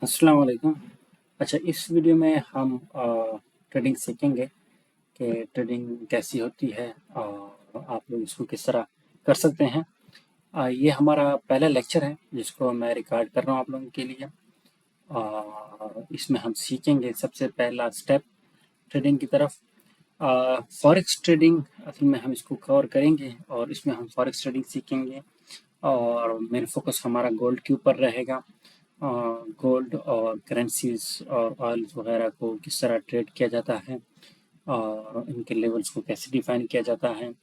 अस्सलाम वालेकुम। अच्छा, इस वीडियो में हम ट्रेडिंग सीखेंगे कि ट्रेडिंग कैसी होती है और आप लोग इसको किस तरह कर सकते हैं। ये हमारा पहला लेक्चर है जिसको मैं रिकॉर्ड कर रहा हूँ आप लोगों के लिए। इसमें हम सीखेंगे सबसे पहला स्टेप ट्रेडिंग की तरफ। फॉरेक्स ट्रेडिंग असल में हम इसको कवर करेंगे और इसमें हम फॉरेक्स ट्रेडिंग सीखेंगे और मेन फोकस हमारा गोल्ड के ऊपर रहेगा। गोल्ड और करेंसीज और ऑयल्स वगैरह को किस तरह ट्रेड किया जाता है और इनके लेवल्स को कैसे डिफाइन किया जाता है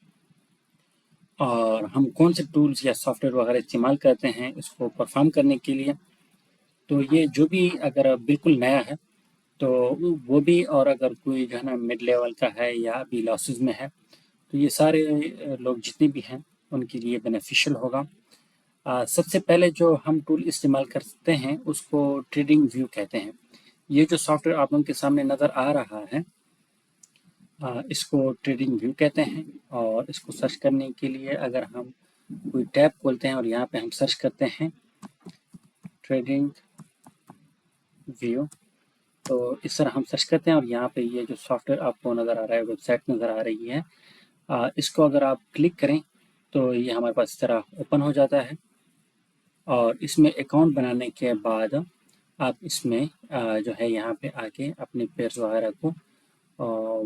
और हम कौन से टूल्स या सॉफ्टवेयर वगैरह इस्तेमाल करते हैं इसको परफॉर्म करने के लिए। तो ये जो भी अगर बिल्कुल नया है तो वो भी, और अगर कोई जो है ना मिड लेवल का है या अभी लॉसेस में है, तो ये सारे लोग जितने भी हैं उनके लिए बेनिफिशियल होगा। सबसे पहले जो हम टूल इस्तेमाल करते हैं उसको ट्रेडिंग व्यू कहते हैं। ये जो सॉफ्टवेयर आप लोगों के सामने नज़र आ रहा है इसको ट्रेडिंग व्यू कहते हैं। और इसको सर्च करने के लिए अगर हम कोई टैब खोलते हैं और यहाँ पे हम सर्च करते हैं ट्रेडिंग व्यू, तो इस तरह हम सर्च करते हैं और यहाँ पे ये जो सॉफ्टवेयर आपको नज़र आ रहा है, वेबसाइट नज़र आ रही है, इसको अगर आप क्लिक करें तो ये हमारे पास इस तरह ओपन हो जाता है। और इसमें अकाउंट बनाने के बाद आप इसमें जो है यहाँ पे आके अपने पेयर्स वगैरह को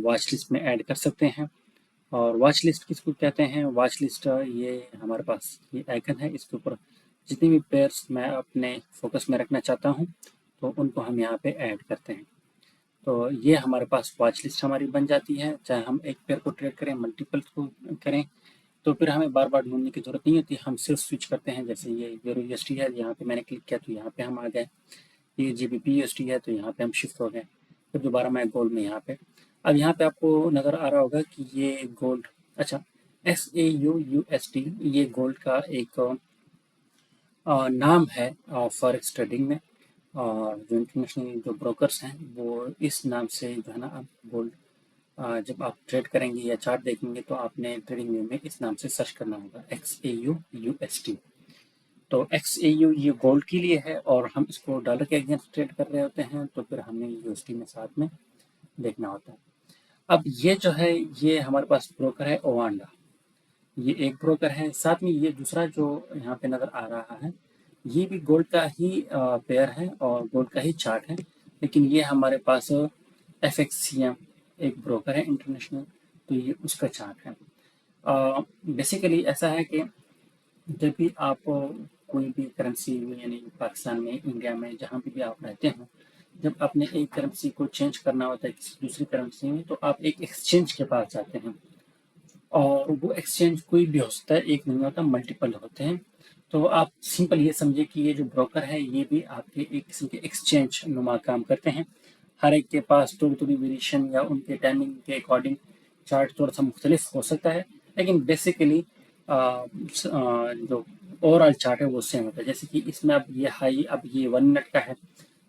वॉच लिस्ट में ऐड कर सकते हैं। और वॉच लिस्ट किसको कहते हैं? वॉच लिस्ट ये हमारे पास ये आइकन है, इसके ऊपर जितने भी पेयर्स मैं अपने फोकस में रखना चाहता हूँ तो उनको हम यहाँ पे ऐड करते हैं। तो ये हमारे पास वॉच लिस्ट हमारी बन जाती है। चाहे हम एक पेयर को ट्रेड करें, मल्टीपल को करें, तो फिर हमें बार बार ढूंढने की जरूरत नहीं होती, हम सिर्फ स्विच करते हैं। जैसे ये यूरो यूएसडी है, यहाँ पे मैंने क्लिक किया तो यहाँ पे हम आ गए। ये जीबीपी यूएसडी है तो यहाँ पे हम शिफ्ट हो गए। फिर दोबारा मैं गोल्ड में यहाँ पे, अब यहाँ पे आपको नज़र आ रहा होगा कि ये गोल्ड, अच्छा, SAUUSD ये गोल्ड का एक नाम है फॉरेक्स ट्रेडिंग में। और जो इंटरनेशनल जो ब्रोकर्स हैं वो इस नाम से जो है ना, आप गोल्ड जब आप ट्रेड करेंगे या चार्ट देखेंगे तो आपने ट्रेडिंग व्यू में इस नाम से सर्च करना होगा, XAUUSD। तो XAU ये गोल्ड के लिए है और हम इसको डॉलर के अगेंस्ट ट्रेड कर रहे होते हैं, तो फिर हमें यूएसडी में साथ में देखना होता है। अब ये जो है, ये हमारे पास ब्रोकर है ओवांडा, ये एक ब्रोकर है। साथ में ये दूसरा जो यहाँ पे नज़र आ रहा है ये भी गोल्ड का ही पेयर है और गोल्ड का ही चार्ट है, लेकिन ये हमारे पास FXCM एक ब्रोकर है इंटरनेशनल, तो ये उसका चार्ट है। बेसिकली ऐसा है कि जब भी आप कोई भी करेंसी यानी पाकिस्तान में, इंडिया में, जहाँ भी आप रहते हो, जब आपने एक करेंसी को चेंज करना होता है किसी दूसरी करेंसी में, तो आप एक एक्सचेंज के पास जाते हैं। और वो एक्सचेंज कोई भी हो सकता है, एक नहीं होता, मल्टीपल होते हैं। तो आप सिंपल ये समझिए कि ये जो ब्रोकर है ये भी आपके एक किस्म के एक्सचेंज नुमा काम करते हैं। हर एक के पास थोड़ी थोड़ी वेरिएशन या उनके टाइमिंग के अकॉर्डिंग चार्ट थोड़ा सा मुख्तलिफ हो सकता है, लेकिन बेसिकली जो ओवरऑल चार्ट है वो सेम होता है। जैसे कि इसमें अब ये हाई, अब ये 1 मिनट का है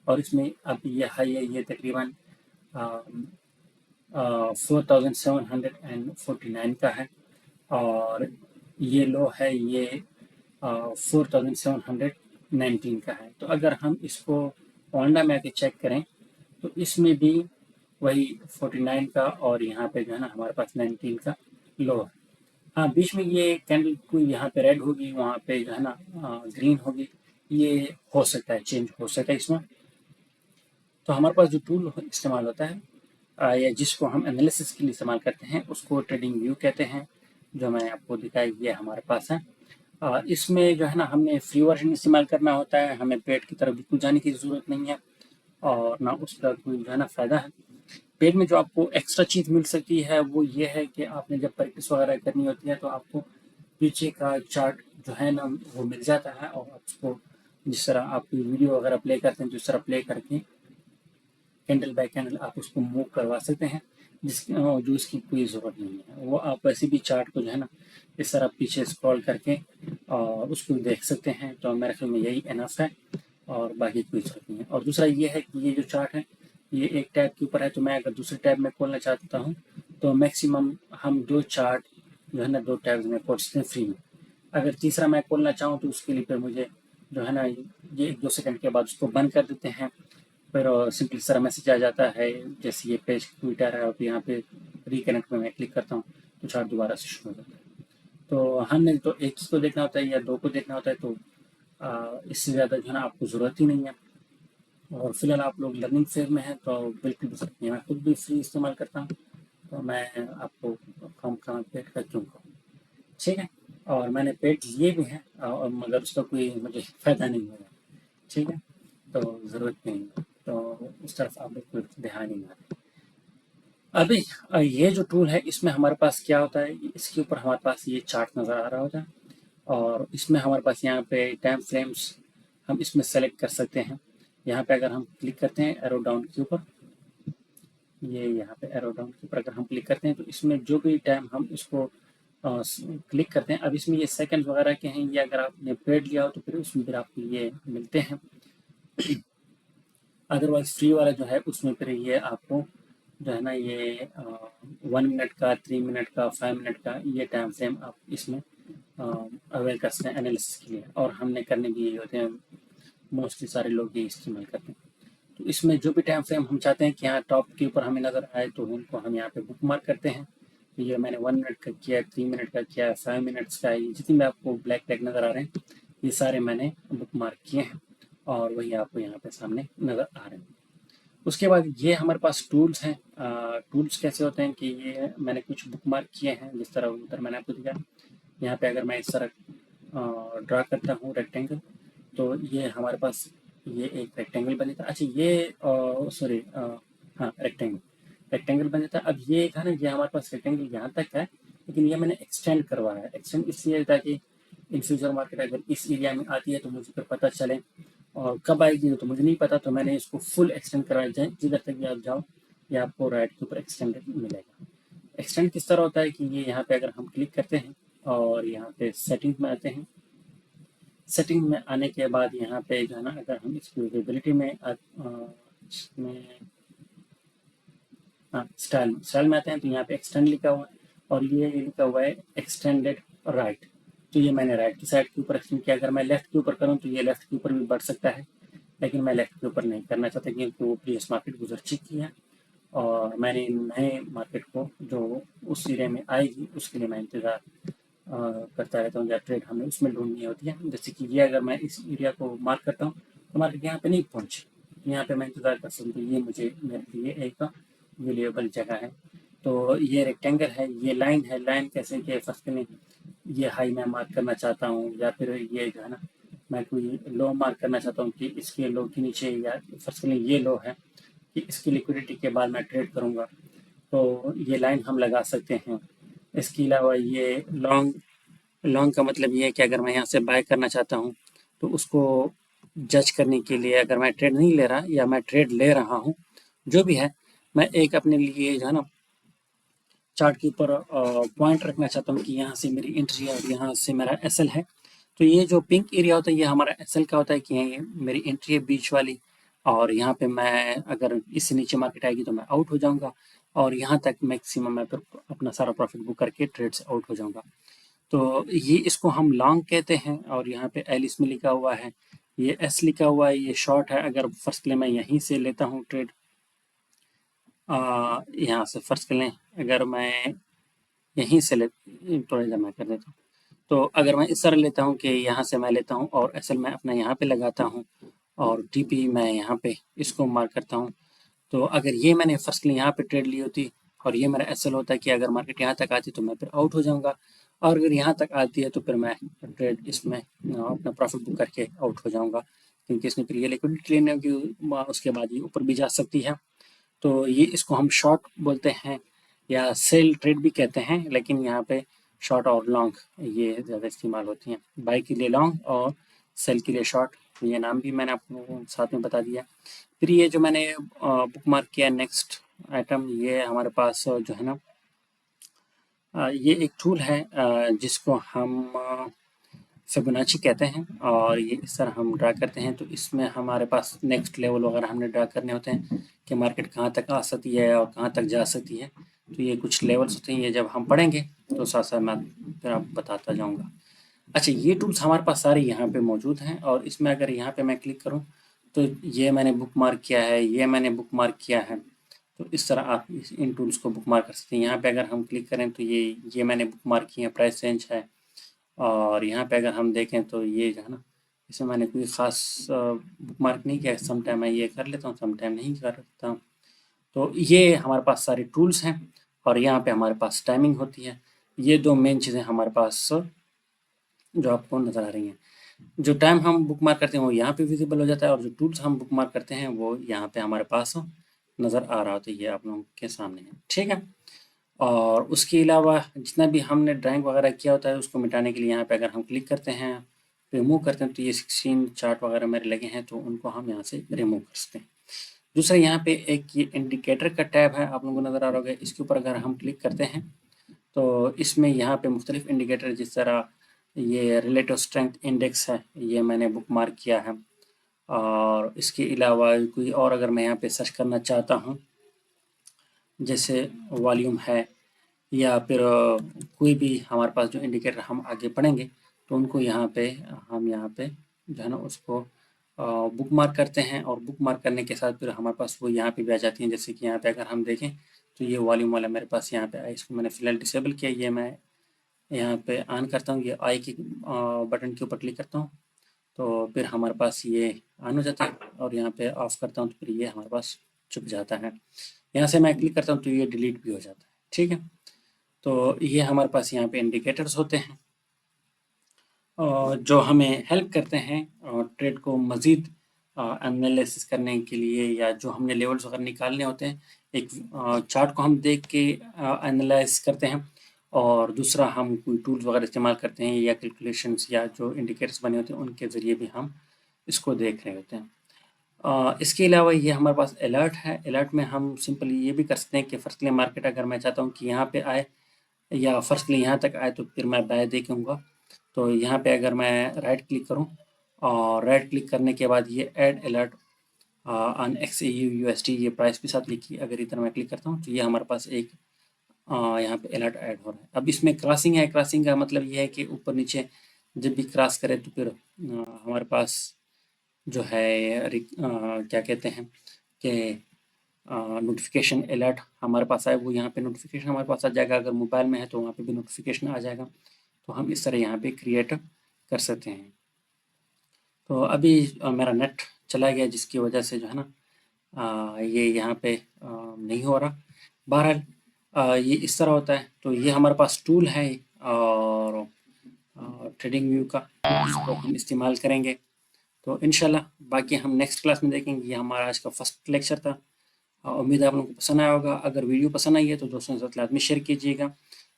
और इसमें अब ये हाई है, ये तकरीबन 4749 का है। और ये लो है, ये 4719 का है। तो अगर हम इसको ओंडा में आके चेक करें तो इसमें भी वही 49 का और यहाँ पे जो है ना हमारे पास 19 का लो है। हाँ, बीच में ये कैंडल कोई यहाँ पे रेड होगी, वहाँ पे जो है ना ग्रीन होगी, ये हो सकता है, चेंज हो सकता है इसमें। तो हमारे पास जो टूल इस्तेमाल होता है या जिसको हम एनालिसिस के लिए इस्तेमाल करते हैं उसको ट्रेडिंग व्यू कहते हैं, जो मैंने आपको दिखाई ये हमारे पास है। इसमें जो है ना हमें फ्री वर्जन इस्तेमाल करना होता है, हमें पेड की तरफ बिल्कुल जाने की ज़रूरत नहीं है और ना उसका कोई जो है ना फ़ायदा है। पेड में जो आपको एक्स्ट्रा चीज़ मिल सकती है वो ये है कि आपने जब प्रैक्टिस वगैरह करनी होती है तो आपको पीछे का चार्ट जो है ना वो मिल जाता है और आप उसको जिस तरह आप वीडियो वगैरह प्ले करते हैं तो इस तरह प्ले करके कैंडल बाय कैंडल आप उसको मूव करवा सकते हैं, जो इसकी कोई ज़रूरत नहीं है। वो आप वैसे भी चार्ट को जो है ना इस तरह पीछे स्क्रॉल करके और उसको देख सकते हैं। तो मेरे ख्याल में यही इनफ है और बाकी कोई ज़रूरत नहीं है। और दूसरा ये है कि ये जो चार्ट है ये एक टैब के ऊपर है, तो मैं अगर दूसरे टैब में खोलना चाहता हूँ तो मैक्सिमम हम 2 चार्ट जो है ना 2 टैब्स में खोल सकते हैं फ्री में। अगर तीसरा मैं खोलना चाहूँ तो उसके लिए फिर मुझे जो है ना ये 1-2 सेकंड के बाद उसको बंद कर देते हैं। फिर सिंपली सारा मैसेज आ जाता है, जैसे ये पेज ट्विटर है और यहाँ पे रिकनेक्ट में मैं क्लिक करता हूँ तो चार्ट दोबारा से शुरू हो जाता है। तो हमने तो एक ही को देखना होता है या 2 को देखना होता है, तो इससे ज़्यादा जो है ना आपको ज़रूरत ही नहीं है। और फिलहाल आप लोग लर्निंग फेज में हैं तो बिल्कुल भी सकते हैं, मैं खुद भी फ्री इस्तेमाल करता हूँ, तो मैं आपको कम कम पेड का क्यों कहूँ। ठीक है, और मैंने पेड लिए भी हैं और मगर उसका कोई मुझे फ़ायदा नहीं हुआ। ठीक है, तो ज़रूरत नहीं है, तो उस तरफ आप बिल्कुल ध्यान ही ना दें। अभी ये जो टूल है इसमें हमारे पास क्या होता है, इसके ऊपर हमारे पास ये चार्ट नज़र आ रहा होता है और इसमें हमारे पास यहाँ पे टाइम फ्रेम्स हम इसमें सेलेक्ट कर सकते हैं। यहाँ पे अगर हम क्लिक करते हैं एरो डाउन के ऊपर, ये यहाँ पे एरो डाउन के ऊपर अगर हम क्लिक करते हैं तो इसमें जो भी टाइम हम इसको क्लिक करते हैं, अब इसमें ये सेकंड वगैरह के हैं, ये अगर आपने पेड लिया हो तो फिर उसमें फिर आपको ये मिलते हैं। अदरवाइज फ्री वाला जो है उसमें फिर ये आपको जो है ना ये 1 मिनट का, 3 मिनट का, 5 मिनट का ये टाइम फ्रेम आप इसमें अवेल कर सकते हैं एनालिसिस के लिए, और हमने करने भी यही होते हैं, मोस्टली सारे लोग ये इस्तेमाल करते हैं। तो इसमें जो भी टाइम फ्रेम हम चाहते हैं कि यहाँ टॉप के ऊपर हमें नज़र आए तो उनको हम यहाँ पे बुक मार्क करते हैं। तो ये मैंने 1 मिनट का किया, 3 मिनट का किया, 5 मिनट्स का, ये जितने भी आपको ब्लैक ब्लैक नज़र आ रहे हैं ये सारे मैंने बुक मार्क किए हैं और वही आपको यहाँ पे सामने नज़र आ रहे हैं। उसके बाद ये हमारे पास टूल्स हैं। टूल्स कैसे होते हैं कि ये मैंने कुछ बुक मार्क किए हैं, जिस तरह उधर मैंने आपको दिया। यहाँ पे अगर मैं इस तरह ड्रा करता हूँ रेक्टेंगल, तो ये हमारे पास ये एक रेक्टेंगल बन जाता है। अच्छा ये सॉरी, हाँ रेक्टेंगल रेक्टेंगल बन जाता है। अब ये था ना, ये हमारे पास रेक्टेंगल यहाँ तक है, लेकिन ये मैंने एक्सटेंड करवाया है। एक्सटेंड इसलिए ताकि इन फ्यूचर मार्केट अगर इस एरिया में आती है तो मुझे फिर पता चले, और कब आएगी तो मुझे नहीं पता, तो मैंने इसको फुल एक्सटेंड करवाया जाए, जिधर तक भी आप जाओ ये आपको राइट के ऊपर एक्सटेंडेड मिलेगा। एक्सटेंड किस तरह होता है कि ये यहाँ पे अगर हम क्लिक करते हैं और यहाँ पे सेटिंग में आते हैं, सेटिंग में आने के बाद यहाँ पे जो है ना अगर हम इसकी विजिबिलिटी में इसमें हाँ स्टाइल में आते हैं तो यहाँ पे एक्सटेंड लिखा हुआ है और ये लिखा हुआ है एक्सटेंडेड राइट। तो ये मैंने राइट की साइड के ऊपर एक्सटेंड किया। अगर मैं लेफ्ट के ऊपर करूँ तो ये लेफ्ट के ऊपर भी बढ़ सकता है, लेकिन मैं लेफ्ट के ऊपर नहीं करना चाहता क्योंकि वो प्रीवियस मार्केट गुजर चुकी है और मैंने नए मार्केट को जो उस एरिया में आएगी उसके लिए मैं इंतज़ार करता रहता हूँ, या ट्रेड हमें उसमें ढूंढनी होती है। जैसे कि ये अगर मैं इस एरिया को मार्क करता हूँ तो मार्केट यहाँ पे नहीं पहुँची, यहाँ पे मैं इंतज़ार कर सकता हूँ। ये मुझे मेरे लिए एक वेल्यूएबल जगह है। तो ये रेक्टेंगल है, ये लाइन है। लाइन कैसे कि फर्स्ट में ये हाई मैं मार्क करना चाहता हूँ, या फिर ये जो है ना मैं कोई लो मार्क करना चाहता हूँ कि इसके लो के नीचे, या फर्स्ट में ये लो है कि इसकी लिक्विडिटी के बाद मैं ट्रेड करूँगा, तो ये लाइन हम लगा सकते हैं। इसके अलावा ये लॉन्ग लॉन्ग का मतलब ये है कि अगर मैं यहाँ से बाय करना चाहता हूँ तो उसको जज करने के लिए, अगर मैं ट्रेड नहीं ले रहा या मैं ट्रेड ले रहा हूँ, जो भी है, मैं एक अपने लिए जो है ना चार्ट के ऊपर पॉइंट रखना चाहता हूँ कि यहाँ से मेरी एंट्री है और यहाँ से मेरा एसएल है। तो ये जो पिंक एरिया होता है ये हमारा एसएल का होता है कि ये मेरी एंट्री है बीच वाली, और यहाँ पे मैं अगर इससे नीचे मार्केट आएगी तो मैं आउट हो जाऊँगा, और यहाँ तक मैक्सिमम मैं फिर अपना सारा प्रॉफिट बुक करके ट्रेड से आउट हो जाऊँगा। तो ये इसको हम लॉन्ग कहते हैं, और यहाँ पे एल इसमें लिखा हुआ है, ये एस लिखा हुआ है, ये शॉर्ट है। अगर फर्स्ट के लिए मैं यहीं से लेता हूँ ट्रेड, यहाँ से फर्स्ट के लिए अगर मैं यहीं से ले, थोड़ा जमा कर देता हूँ, तो अगर मैं इस तरह लेता हूँ कि यहाँ से मैं लेता हूँ और एसएल मैं अपना यहाँ पे लगाता हूँ और टीपी मैं यहाँ पे इसको मार्क करता हूँ, तो अगर ये मैंने फर्स्ट लिए यहाँ पे ट्रेड ली होती और ये मेरा एसएल होता है कि अगर मार्केट यहाँ तक आती तो मैं फिर आउट हो जाऊँगा, और अगर यहाँ तक आती है तो फिर मैं ट्रेड इसमें अपना प्रॉफिट बुक करके आउट हो जाऊँगा, क्योंकि इसमें फिर ये लिक्विडिटी लेने होगी, उसके बाद ये ऊपर भी जा सकती है। तो ये इसको हम शॉर्ट बोलते हैं या सेल ट्रेड भी कहते हैं, लेकिन यहाँ पे शॉर्ट और लॉन्ग ये ज़्यादा इस्तेमाल होती हैं। बाई के लिए लॉन्ग और सेल के लिए शॉर्ट, ये नाम भी मैंने आपको साथ में बता दिया। फिर ये जो मैंने बुक मार्क किया नेक्स्ट आइटम, ये हमारे पास जो है ना ये एक टूल है जिसको हम फिबोनाची कहते हैं, और ये इस तरह हम ड्रा करते हैं। तो इसमें हमारे पास नेक्स्ट लेवल वगैरह हमने ड्रा करने होते हैं कि मार्केट कहाँ तक आ सकती है और कहाँ तक जा सकती है। तो ये कुछ लेवल्स होते हैं, ये जब हम पढ़ेंगे तो साथ साथ मैं फिर आप बताता जाऊँगा। अच्छा, ये टूल्स हमारे पास सारे यहाँ पे मौजूद हैं और इसमें अगर यहाँ पे मैं क्लिक करूँ तो ये मैंने बुक मार्क किया है, ये मैंने बुक मार्क किया है। तो इस तरह आप इन टूल्स को बुक मार्क कर सकते हैं। यहाँ पे अगर हम क्लिक करें तो ये मैंने बुक मार्क किए हैं, प्राइस रेंज है। और यहाँ पे अगर हम देखें तो ये जो है ना, इसमें मैंने कोई ख़ास बुक मार्क नहीं किया है। सम टाइम मैं ये कर लेता हूँ, सम टाइम नहीं करता हूँ। तो ये हमारे पास सारे टूल्स हैं और यहाँ पे हमारे पास टाइमिंग होती है। ये दो मेन चीज़ें हमारे पास जो आपको नज़र आ रही हैं। जो टाइम हम बुक मार्क करते हैं वो यहाँ पे विजिबल हो जाता है और जो टूल्स हम बुक मार्क करते हैं वो यहाँ पे हमारे पास नज़र आ रहा होता है। ये आप लोगों के सामने है, ठीक है। और उसके अलावा जितना भी हमने ड्राइंग वगैरह किया होता है उसको मिटाने के लिए यहाँ पे अगर हम क्लिक करते हैं, रिमूव करते हैं, तो ये 16 चार्ट वगैरह मेरे लगे हैं तो उनको हम यहाँ से रिमूव कर सकते हैं। दूसरा यहाँ पे एक ये इंडिकेटर का टैब है, आप लोगों को नज़र आ रहा होगा। इसके ऊपर अगर हम क्लिक करते हैं तो इसमें यहाँ पे मुख्तलिफ इंडिकेटर, जिस तरह ये रिलेटिव स्ट्रेंथ इंडेक्स है, ये मैंने बुक मार्क किया है। और इसके अलावा कोई और अगर मैं यहाँ पे सर्च करना चाहता हूँ, जैसे वॉल्यूम है या फिर कोई भी हमारे पास जो इंडिकेटर हम आगे पढ़ेंगे तो उनको यहाँ पे हम यहाँ पे जो है ना उसको बुक मार्क करते हैं और बुक मार्क करने के साथ फिर हमारे पास वो यहाँ पे भी आ जाती हैं। जैसे कि यहाँ पे अगर हम देखें तो ये वॉल्यूम वाला मेरे पास यहाँ पे है, इसको मैंने फ़िलहाल डिसेबल किया। ये मैं यहाँ पे ऑन करता हूँ, ये आई की बटन के ऊपर क्लिक करता हूँ तो फिर हमारे पास ये ऑन हो जाता है और यहाँ पे ऑफ करता हूँ तो फिर ये हमारे पास छुप जाता है। यहाँ से मैं क्लिक करता हूँ तो ये डिलीट भी हो जाता है, ठीक है। तो ये हमारे पास यहाँ पे इंडिकेटर्स होते हैं जो हमें हेल्प करते हैं ट्रेड को मज़ीद एनालिसिस करने के लिए, या जो हमने लेवल्स वगैरह निकालने होते हैं। एक चार्ट को हम देख के एनालाइज करते हैं और दूसरा हम कोई टूल्स वगैरह इस्तेमाल करते हैं या कैलकुलेशंस या जो इंडिकेटर्स बने होते हैं उनके ज़रिए भी हम इसको देख रहे होते हैं। इसके अलावा ये हमारे पास अलर्ट है। अलर्ट में हम सिंपली ये भी कर सकते हैं कि फ़र्स्ट ले मार्केट अगर मैं चाहता हूँ कि यहाँ पे आए या फ़र्स्ट ले यहाँ तक आए तो फिर मैं बाय देखूँगा। तो यहाँ पे अगर मैं राइट क्लिक करूँ और राइट क्लिक करने के बाद ये add alert on XAU USD ये प्राइस भी साथ लिखी, अगर इधर मैं क्लिक करता हूँ तो ये हमारे पास एक यहाँ पे अलर्ट ऐड हो रहा है। अब इसमें क्रॉसिंग है, क्रॉसिंग का मतलब ये है कि ऊपर नीचे जब भी क्रॉस करे तो फिर हमारे पास जो है क्या कहते हैं कि नोटिफिकेशन अलर्ट हमारे पास आए, वो यहाँ पे नोटिफिकेशन हमारे पास आ जाएगा। अगर मोबाइल में है तो वहाँ पे भी नोटिफिकेशन आ जाएगा। तो हम इस तरह यहाँ पे क्रिएट कर सकते हैं। तो अभी मेरा नेट चला गया जिसकी वजह से जो है ना ये यहाँ पे नहीं हो रहा। बहरहाल ये इस तरह होता है। तो ये हमारे पास टूल है और ट्रेडिंग व्यू का, इसको हम इस्तेमाल करेंगे। तो इंशाल्लाह बाकी हम नेक्स्ट क्लास में देखेंगे। ये हमारा आज का फर्स्ट लेक्चर था। उम्मीद है आप लोगों को पसंद आया होगा। अगर वीडियो पसंद आई है तो दोस्तों के साथ लाजमी शेयर कीजिएगा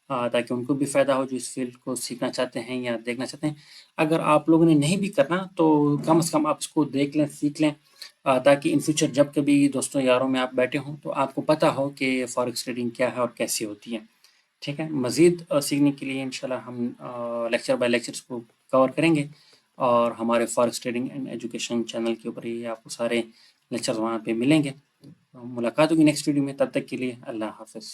ताकि उनको भी फ़ायदा हो जो इस फील्ड को सीखना चाहते हैं या देखना चाहते हैं। अगर आप लोगों ने नहीं भी करना तो कम से कम आप इसको देख लें, सीख लें ताकि इन फ्यूचर जब कभी दोस्तों यारों में आप बैठे हों तो आपको पता हो कि फॉरेक्स ट्रेडिंग क्या है और कैसे होती है, ठीक है। मज़ीद सीखने के लिए इंशाल्लाह हम लेक्चर बाय लेक्चर्स को कवर करेंगे और हमारे forex trading and education channel के ऊपर ही आपको सारे लेक्चर्स वहाँ पे मिलेंगे। मुलाकात होगी नेक्स्ट वीडियो में, तब तक के लिए अल्लाह हाफ़िज़।